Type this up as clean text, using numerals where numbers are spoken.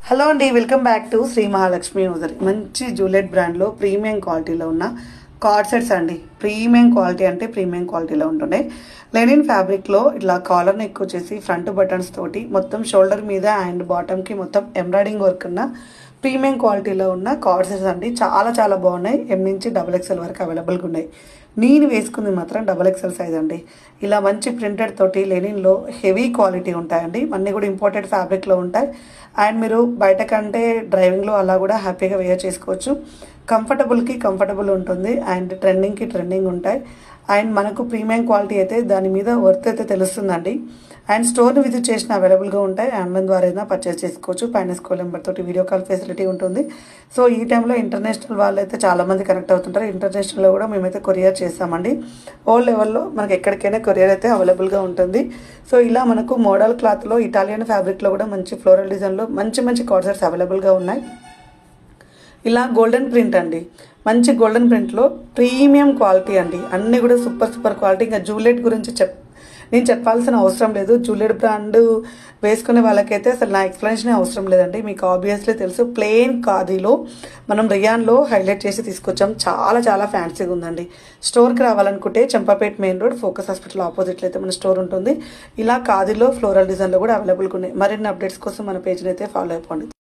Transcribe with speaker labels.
Speaker 1: Hello అండి, welcome back to Shri Mahalakshmi user. మంచి Juliet బ్రాండ్లో ప్రీమియం క్వాలిటీలో ఉన్న కార్డ్ సెట్స్ అండి. ప్రీమియం క్వాలిటీ అంటే ప్రీమియం క్వాలిటీలో ఉంటున్నాయి. లెనిన్ ఫ్యాబ్రిక్లో ఇట్లా కాలర్ నెక్ వచ్చేసి ఫ్రంట్ బటన్స్ తోటి మొత్తం షోల్డర్ మీద అండ్ బాటమ్కి మొత్తం ఎంబ్రాయిడింగ్ వర్క్ ఉన్న ప్రీమియం క్వాలిటీలో ఉన్న కార్డ్ సెట్స్ అండి. చాలా చాలా బాగున్నాయి. ఎం నుంచి XXL వరకు అవైలబుల్గా ఉన్నాయి. నేను వేసుకుంది మాత్రం XXL సైజ్ అండి. ఇలా మంచి ప్రింటెడ్ తోటి లెనిన్లో హెవీ క్వాలిటీ ఉంటాయండి. అన్నీ కూడా ఇంపోర్టెడ్ ఫ్యాబ్రిక్లో ఉంటాయి. అండ్ మీరు బయట కంటే డ్రైవింగ్లో అలా కూడా హ్యాపీగా వేర్ చేసుకోవచ్చు. కంఫర్టబుల్కి కంఫర్టబుల్ ఉంటుంది అండ్ ట్రెండింగ్కి ట్రెండింగ్ ఉంటాయి. అండ్ మనకు ప్రీమియం క్వాలిటీ అయితే దాని మీద వర్త్ అయితే తెలుస్తుందండి. అండ్ స్టోర్ని విజిట్ చేసిన అవైలబుల్గా ఉంటాయి. ఆన్లైన్ ద్వారా అయినా పర్చేస్ చేసుకోవచ్చు. పైన స్కూల్ నెంబర్ తోటి వీడియో కాల్ ఫెసిలిటీ ఉంటుంది. సో ఈ టైంలో ఇంటర్నేషనల్ వాళ్ళు అయితే చాలామంది కనెక్ట్ అవుతుంటారు. ఇంటర్నేషనల్లో కూడా మేమైతే కొరియర్ చేస్తామండి. ఓల్ లెవెల్లో మనకి ఎక్కడికైనా కొరియర్ అయితే అవైలబుల్గా ఉంటుంది. సో ఇలా మనకు మోడల్ క్లాత్లో ఇటాలియన్ ఫ్యాబ్రిక్లో కూడా మంచి ఫ్లోరల్ డిజైన్లో మంచి మంచి కార్డ్ సెట్స్ అవైలబుల్గా ఉన్నాయి. ఇలా గోల్డెన్ ప్రింట్ అండి, మంచి గోల్డెన్ ప్రింట్లో ప్రీమియం క్వాలిటీ అండి. అన్నీ కూడా సూపర్ క్వాలిటీ. ఇంకా జూలెట్ గురించి నేను చెప్పాల్సిన అవసరం లేదు. జూలెట్ బ్రాండ్ వేసుకునే వాళ్ళకైతే అసలు నా ఎక్స్ప్లెనేషన్ అవసరం లేదండి. మీకు ఆబ్వియస్లీ తెలుసు. ప్లెయిన్ ఖాదీలో మనం రియాన్లో హైలైట్ చేసి తీసుకొచ్చాం. చాలా చాలా ఫ్యాన్సీగా ఉందండి. స్టోర్కి రావాలనుకుంటే Champapet main road focus hospital ఆపోజిట్లో అయితే మన స్టోర్ ఉంటుంది. ఇలా ఖాదీలో ఫ్లోరల్ డిజైన్లో కూడా అవైలబుల్గా ఉన్నాయి. మరిన్ని అప్డేట్స్ కోసం మన పేజ్ని అయితే ఫాలో అయిపోండి.